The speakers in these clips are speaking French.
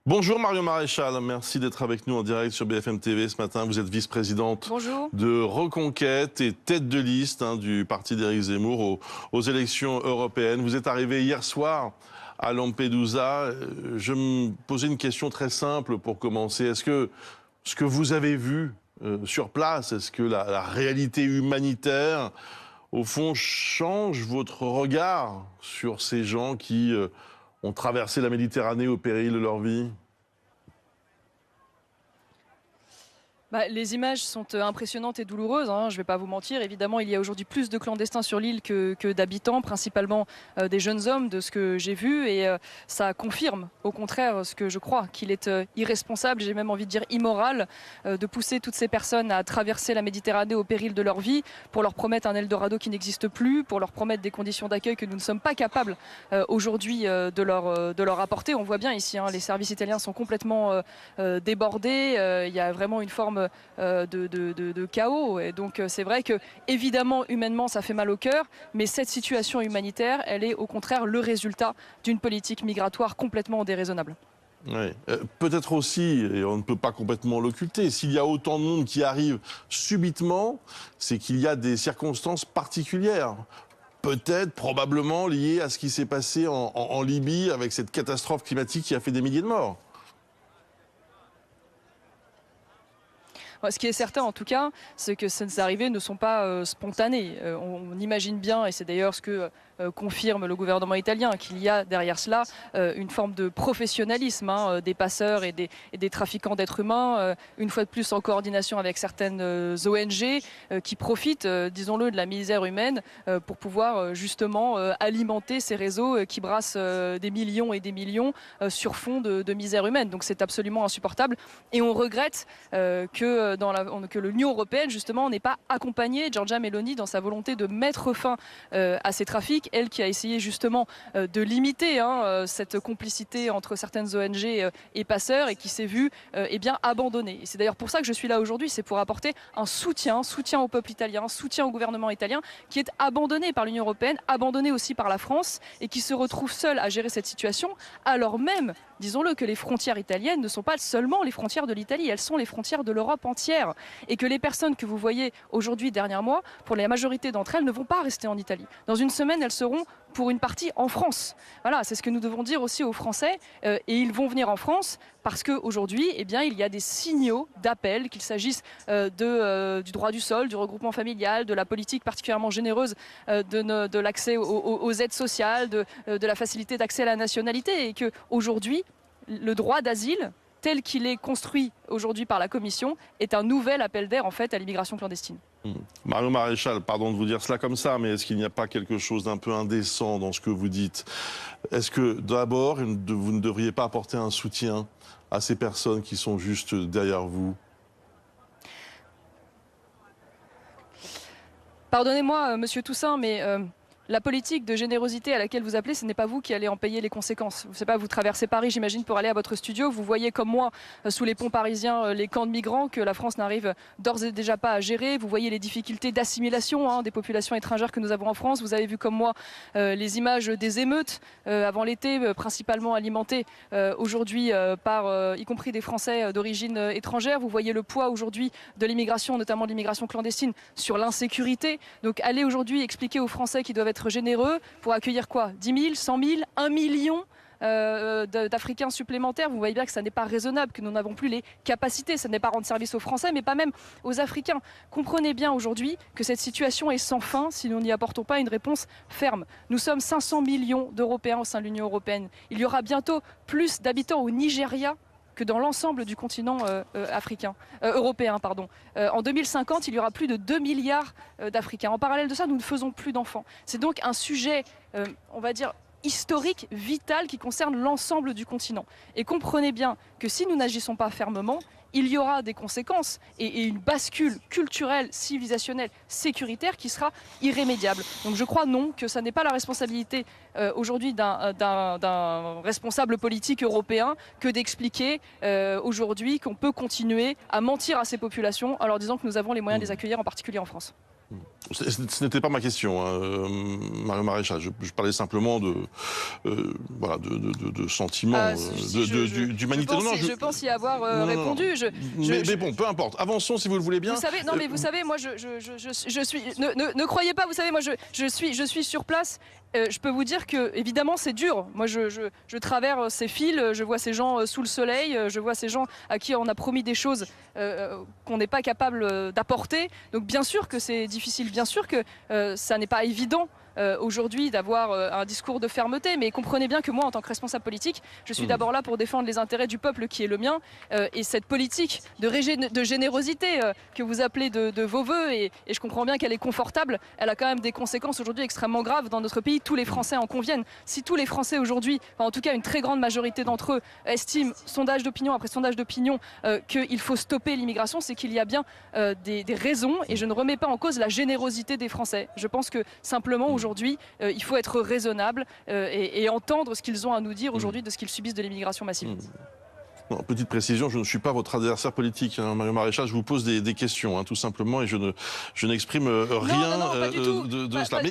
Bonjour Marion Maréchal, merci d'être avec nous en direct sur BFM TV ce matin. Vous êtes vice-présidente Bonjour. de Reconquête et tête de liste du parti d'Éric Zemmour aux élections européennes. Vous êtes arrivé hier soir à Lampedusa. Je me posais une question très simple pour commencer. Est-ce que ce que vous avez vu sur place, est-ce que la réalité humanitaire, au fond, change votre regard sur ces gens qui ont traversé la Méditerranée au péril de leur vie? Les images sont impressionnantes et douloureuses, hein, je ne vais pas vous mentir. Évidemment, il y a aujourd'hui plus de clandestins sur l'île que d'habitants, principalement des jeunes hommes, de ce que j'ai vu. Et ça confirme, au contraire, ce que je crois, qu'il est irresponsable, j'ai même envie de dire immoral, de pousser toutes ces personnes à traverser la Méditerranée au péril de leur vie pour leur promettre un Eldorado qui n'existe plus, pour leur promettre des conditions d'accueil que nous ne sommes pas capables aujourd'hui de leur apporter. On voit bien ici, hein, les services italiens sont complètement débordés. Il y a vraiment une forme de chaos. Et donc c'est vrai que évidemment humainement ça fait mal au cœur, mais cette situation humanitaire, elle est au contraire le résultat d'une politique migratoire complètement déraisonnable. Oui. Peut-être aussi, et on ne peut pas complètement l'occulter, s'il y a autant de monde qui arrive subitement, c'est qu'il y a des circonstances particulières. Peut-être, probablement liées à ce qui s'est passé en Libye avec cette catastrophe climatique qui a fait des milliers de morts. Ce qui est certain en tout cas, c'est que ces arrivées ne sont pas spontanées. On imagine bien, et c'est d'ailleurs ce que confirme le gouvernement italien, qu'il y a derrière cela une forme de professionnalisme des passeurs et des trafiquants d'êtres humains, une fois de plus en coordination avec certaines ONG qui profitent, disons-le, de la misère humaine pour pouvoir justement alimenter ces réseaux qui brassent des millions et des millions sur fond de misère humaine. Donc c'est absolument insupportable et on regrette que l'Union européenne justement n'ait pas accompagné Giorgia Meloni dans sa volonté de mettre fin à ces trafics, elle qui a essayé justement de limiter cette complicité entre certaines ONG et passeurs et qui s'est vue abandonnée. Et c'est d'ailleurs pour ça que je suis là aujourd'hui, c'est pour apporter un soutien au peuple italien, soutien au gouvernement italien qui est abandonné par l'Union européenne, abandonné aussi par la France et qui se retrouve seul à gérer cette situation alors même, disons-le, que les frontières italiennes ne sont pas seulement les frontières de l'Italie, elles sont les frontières de l'Europe entière et que les personnes que vous voyez aujourd'hui, derniers mois, pour la majorité d'entre elles, ne vont pas rester en Italie. Dans une semaine, elles seront pour une partie en France. Voilà, c'est ce que nous devons dire aussi aux Français et ils vont venir en France parce qu'aujourd'hui, il y a des signaux d'appel, qu'il s'agisse du droit du sol, du regroupement familial, de la politique particulièrement généreuse de l'accès aux aides sociales, de la facilité d'accès à la nationalité et qu'aujourd'hui, le droit d'asile, tel qu'il est construit aujourd'hui par la Commission, est un nouvel appel d'air en fait à l'immigration clandestine. Marion Maréchal, pardon de vous dire cela comme ça, mais est-ce qu'il n'y a pas quelque chose d'un peu indécent dans ce que vous dites? Est-ce que d'abord, vous ne devriez pas apporter un soutien à ces personnes qui sont juste derrière vous? Pardonnez-moi, Monsieur Toussaint, mais la politique de générosité à laquelle vous appelez, ce n'est pas vous qui allez en payer les conséquences. Je sais pas, vous traversez Paris, j'imagine, pour aller à votre studio. Vous voyez comme moi, sous les ponts parisiens, les camps de migrants que la France n'arrive d'ores et déjà pas à gérer. Vous voyez les difficultés d'assimilation des populations étrangères que nous avons en France. Vous avez vu comme moi les images des émeutes avant l'été, principalement alimentées aujourd'hui par y compris des Français d'origine étrangère. Vous voyez le poids aujourd'hui de l'immigration, notamment de l'immigration clandestine, sur l'insécurité. Donc allez aujourd'hui expliquer aux Français qui doivent être généreux pour accueillir quoi, 10 000, 100 000, 1 million d'Africains supplémentaires. Vous voyez bien que ça n'est pas raisonnable, que nous n'avons plus les capacités. Ça n'est pas rendre service aux Français, mais pas même aux Africains. Comprenez bien aujourd'hui que cette situation est sans fin si nous n'y apportons pas une réponse ferme. Nous sommes 500 millions d'Européens au sein de l'Union européenne. Il y aura bientôt plus d'habitants au Nigeria que dans l'ensemble du continent européen. En 2050, il y aura plus de 2 milliards d'Africains. En parallèle de ça, nous ne faisons plus d'enfants. C'est donc un sujet, on va dire, historique, vital, qui concerne l'ensemble du continent. Et comprenez bien que si nous n'agissons pas fermement, il y aura des conséquences et une bascule culturelle, civilisationnelle, sécuritaire qui sera irrémédiable. Donc je crois non, que ça n'est pas la responsabilité aujourd'hui d'un responsable politique européen que d'expliquer aujourd'hui qu'on peut continuer à mentir à ces populations en leur disant que nous avons les moyens de les accueillir, en particulier en France. Ce n'était pas ma question, hein, Mario Maréchal. Je parlais simplement de sentiments, d'humanité. Je pense y avoir répondu. Mais bon, peu importe. Avançons si vous le voulez bien. Vous savez, moi, je suis. Ne croyez pas, vous savez, moi, je suis sur place. Je peux vous dire que, évidemment, c'est dur. Moi, je traverse ces fils, je vois ces gens sous le soleil, je vois ces gens à qui on a promis des choses qu'on n'est pas capable d'apporter. Donc, bien sûr que c'est difficile, bien sûr que ça n'est pas évident. Aujourd'hui d'avoir un discours de fermeté, mais comprenez bien que moi en tant que responsable politique, je suis d'abord là pour défendre les intérêts du peuple qui est le mien, et cette politique de générosité que vous appelez de vos voeux, et je comprends bien qu'elle est confortable, elle a quand même des conséquences aujourd'hui extrêmement graves dans notre pays. Tous les Français en conviennent. Si tous les Français aujourd'hui, en tout cas une très grande majorité d'entre eux, estiment, sondage d'opinion après sondage d'opinion, qu'il faut stopper l'immigration, c'est qu'il y a bien des raisons, et je ne remets pas en cause la générosité des Français. Je pense que simplement aujourd'hui, il faut être raisonnable et entendre ce qu'ils ont à nous dire aujourd'hui de ce qu'ils subissent de l'immigration massive. Non, petite précision, je ne suis pas votre adversaire politique, hein, Mario Maréchal. Je vous pose des questions, hein, tout simplement, et je n'exprime rien de cela.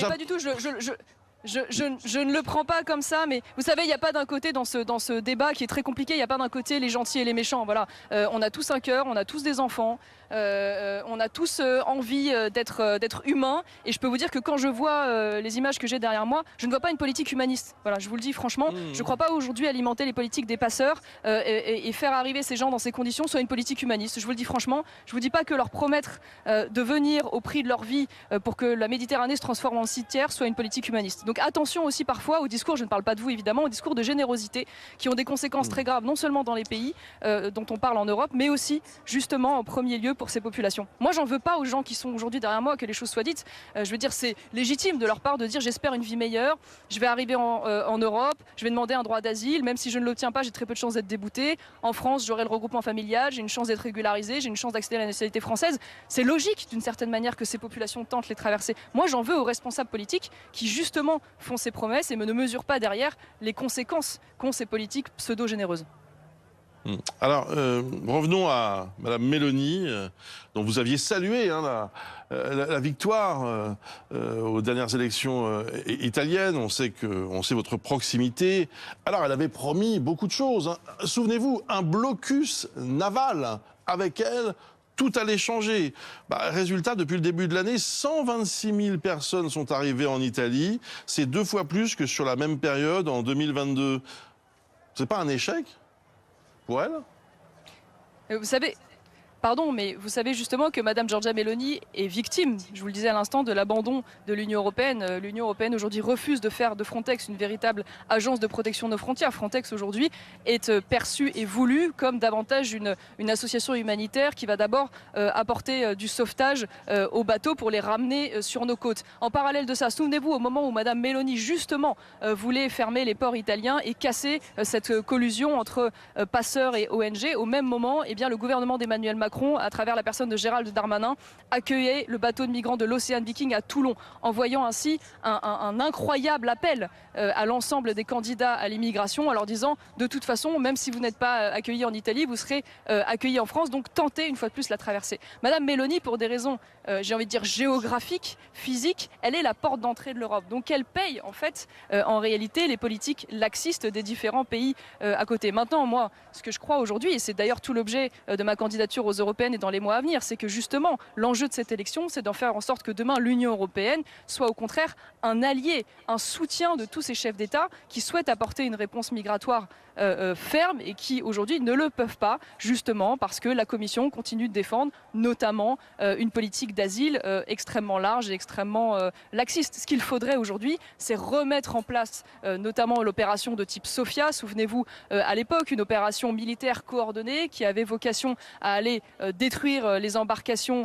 Pas du tout. Je ne le prends pas comme ça, mais vous savez, il n'y a pas d'un côté dans ce débat qui est très compliqué, il n'y a pas d'un côté les gentils et les méchants. Voilà, on a tous un cœur, on a tous des enfants, on a tous envie d'être humains. Et je peux vous dire que quand je vois les images que j'ai derrière moi, je ne vois pas une politique humaniste. Voilà, je vous le dis franchement, je ne crois pas aujourd'hui alimenter les politiques des passeurs et faire arriver ces gens dans ces conditions soit une politique humaniste. Je vous le dis franchement, je vous dis pas que leur promettre de venir au prix de leur vie pour que la Méditerranée se transforme en cimetière soit une politique humaniste. Donc attention aussi parfois aux discours, je ne parle pas de vous évidemment, aux discours de générosité qui ont des conséquences très graves, non seulement dans les pays dont on parle en Europe, mais aussi justement en premier lieu pour ces populations. Moi j'en veux pas aux gens qui sont aujourd'hui derrière moi, que les choses soient dites. Je veux dire, c'est légitime de leur part de dire j'espère une vie meilleure, je vais arriver en Europe, je vais demander un droit d'asile, même si je ne l'obtiens pas, j'ai très peu de chances d'être débouté. En France, j'aurai le regroupement familial, j'ai une chance d'être régularisé, j'ai une chance d'accéder à la nationalité française. C'est logique d'une certaine manière que ces populations tentent les traverser. Moi j'en veux aux responsables politiques qui justement font ces promesses et ne mesurent pas derrière les conséquences qu'ont ces politiques pseudo-généreuses. Alors, revenons à Madame Meloni, dont vous aviez salué hein, la victoire aux dernières élections italiennes. On sait votre proximité. Alors, elle avait promis beaucoup de choses. Hein. Souvenez-vous, un blocus naval avec elle. Tout allait changer. Résultat, depuis le début de l'année, 126 000 personnes sont arrivées en Italie. C'est 2 fois plus que sur la même période en 2022. C'est pas un échec pour elle? Vous savez... Pardon, mais vous savez justement que Madame Giorgia Meloni est victime, je vous le disais à l'instant, de l'abandon de l'Union européenne. L'Union européenne aujourd'hui refuse de faire de Frontex une véritable agence de protection de nos frontières. Frontex aujourd'hui est perçue et voulue comme davantage une association humanitaire qui va d'abord apporter du sauvetage aux bateaux pour les ramener sur nos côtes. En parallèle de ça, souvenez-vous au moment où Madame Meloni justement voulait fermer les ports italiens et casser cette collusion entre passeurs et ONG, au même moment, eh bien, le gouvernement d'Emmanuel Macron, à travers la personne de Gérald Darmanin, accueillait le bateau de migrants de l'Océan Viking à Toulon, envoyant ainsi un incroyable appel à l'ensemble des candidats à l'immigration en leur disant de toute façon, même si vous n'êtes pas accueillis en Italie, vous serez accueillis en France, donc tentez une fois de plus la traversée. Madame Meloni, pour des raisons, j'ai envie de dire géographiques, physiques, elle est la porte d'entrée de l'Europe. Donc elle paye en fait, en réalité, les politiques laxistes des différents pays à côté. Maintenant, moi, ce que je crois aujourd'hui, et c'est d'ailleurs tout l'objet de ma candidature aux européennes et dans les mois à venir, c'est que justement l'enjeu de cette élection, c'est d'en faire en sorte que demain l'Union européenne soit au contraire un allié, un soutien de tous ces chefs d'État qui souhaitent apporter une réponse migratoire ferme et qui aujourd'hui ne le peuvent pas, justement parce que la Commission continue de défendre notamment une politique d'asile extrêmement large et extrêmement laxiste. Ce qu'il faudrait aujourd'hui, c'est remettre en place notamment l'opération de type Sophia. Souvenez-vous, à l'époque, une opération militaire coordonnée qui avait vocation à aller détruire les embarcations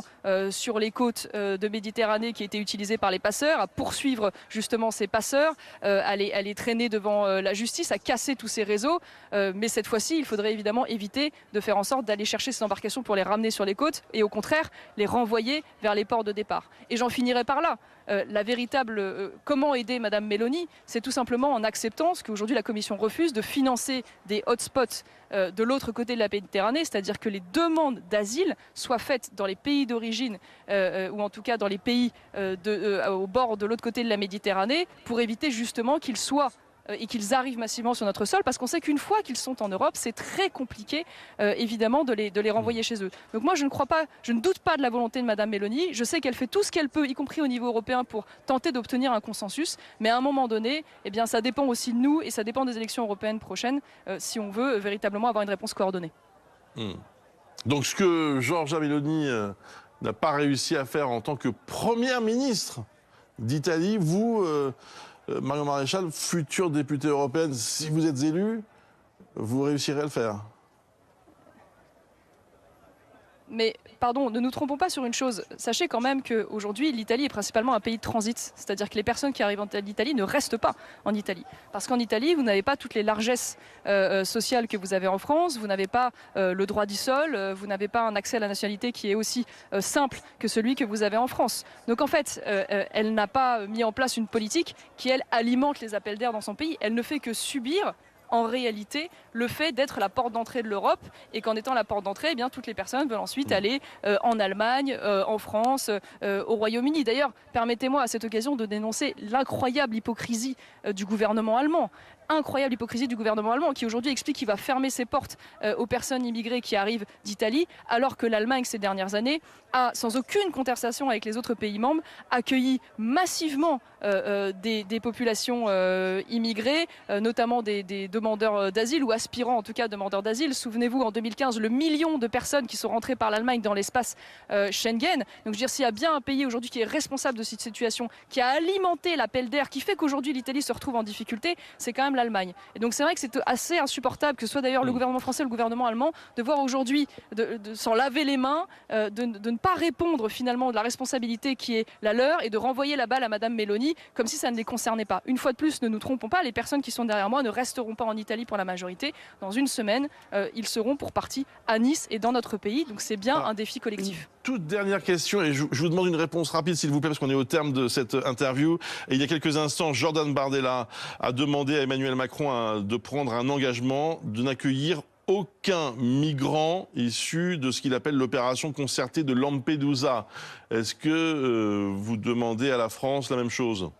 sur les côtes de Méditerranée qui étaient utilisées par les passeurs, à poursuivre justement ces passeurs, à les traîner devant la justice, à casser tous ces réseaux. Mais cette fois-ci, il faudrait évidemment éviter de faire en sorte d'aller chercher ces embarcations pour les ramener sur les côtes et au contraire les renvoyer vers les ports de départ. Et j'en finirai par là. La véritable comment aider Madame Meloni, c'est tout simplement en acceptant ce qu'aujourd'hui la Commission refuse, de financer des hotspots de l'autre côté de la Méditerranée, c'est-à-dire que les demandes d'asile soient faites dans les pays d'origine ou en tout cas dans les pays au bord de l'autre côté de la Méditerranée pour éviter justement qu'ils soient et qu'ils arrivent massivement sur notre sol, parce qu'on sait qu'une fois qu'ils sont en Europe, c'est très compliqué, évidemment, de les renvoyer chez eux. Donc moi, je ne doute pas de la volonté de Madame Meloni. Je sais qu'elle fait tout ce qu'elle peut, y compris au niveau européen, pour tenter d'obtenir un consensus. Mais à un moment donné, eh bien, ça dépend aussi de nous et ça dépend des élections européennes prochaines, si on veut véritablement avoir une réponse coordonnée. Donc ce que Giorgia Meloni n'a pas réussi à faire en tant que première ministre d'Italie, vous... Marion Maréchal, future députée européenne, si vous êtes élue, vous réussirez à le faire. Mais pardon, ne nous trompons pas sur une chose. Sachez quand même qu'aujourd'hui, l'Italie est principalement un pays de transit. C'est-à-dire que les personnes qui arrivent en Italie ne restent pas en Italie. Parce qu'en Italie, vous n'avez pas toutes les largesses sociales que vous avez en France. Vous n'avez pas le droit du sol. Vous n'avez pas un accès à la nationalité qui est aussi simple que celui que vous avez en France. Donc en fait, elle n'a pas mis en place une politique qui, elle, alimente les appels d'air dans son pays. Elle ne fait que subir en réalité le fait d'être la porte d'entrée de l'Europe et qu'en étant la porte d'entrée, eh bien, toutes les personnes veulent ensuite aller en Allemagne, en France, au Royaume-Uni. D'ailleurs, permettez-moi à cette occasion de dénoncer l'incroyable hypocrisie du gouvernement allemand. Incroyable hypocrisie du gouvernement allemand qui aujourd'hui explique qu'il va fermer ses portes aux personnes immigrées qui arrivent d'Italie, alors que l'Allemagne ces dernières années a, sans aucune concertation avec les autres pays membres, accueilli massivement des populations immigrées, notamment des demandeurs d'asile ou aspirants en tout cas demandeurs d'asile. Souvenez-vous en 2015 le million de personnes qui sont rentrées par l'Allemagne dans l'espace Schengen. Donc je veux dire, s'il y a bien un pays aujourd'hui qui est responsable de cette situation, qui a alimenté l'appel d'air, qui fait qu'aujourd'hui l'Italie se retrouve en difficulté, c'est quand même l'Allemagne. Et donc c'est vrai que c'est assez insupportable que ce soit d'ailleurs le gouvernement français ou le gouvernement allemand de voir aujourd'hui de s'en laver les mains, de ne pas répondre finalement de la responsabilité qui est la leur et de renvoyer la balle à Madame Meloni comme si ça ne les concernait pas. Une fois de plus, ne nous trompons pas, les personnes qui sont derrière moi ne resteront pas en Italie pour la majorité. Dans une semaine, ils seront pour partie à Nice et dans notre pays. Donc c'est bien un défi collectif. Toute dernière question, et je vous demande une réponse rapide s'il vous plaît, parce qu'on est au terme de cette interview. Et il y a quelques instants, Jordan Bardella a demandé à Emmanuel Macron de prendre un engagement de n'accueillir aucun migrant issu de ce qu'il appelle l'opération concertée de Lampedusa. Est-ce que vous demandez à la France la même chose ?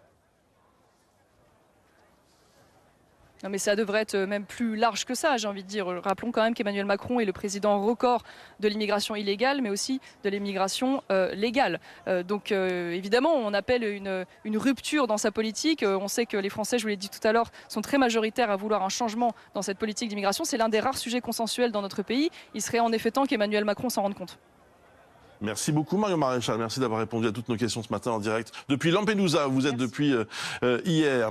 Non mais ça devrait être même plus large que ça, j'ai envie de dire. Rappelons quand même qu'Emmanuel Macron est le président record de l'immigration illégale, mais aussi de l'immigration légale. Donc évidemment, on appelle une rupture dans sa politique. On sait que les Français, je vous l'ai dit tout à l'heure, sont très majoritaires à vouloir un changement dans cette politique d'immigration. C'est l'un des rares sujets consensuels dans notre pays. Il serait en effet temps qu'Emmanuel Macron s'en rende compte. Merci beaucoup Marion Maréchal, merci d'avoir répondu à toutes nos questions ce matin en direct. Depuis Lampedusa, vous êtes depuis hier.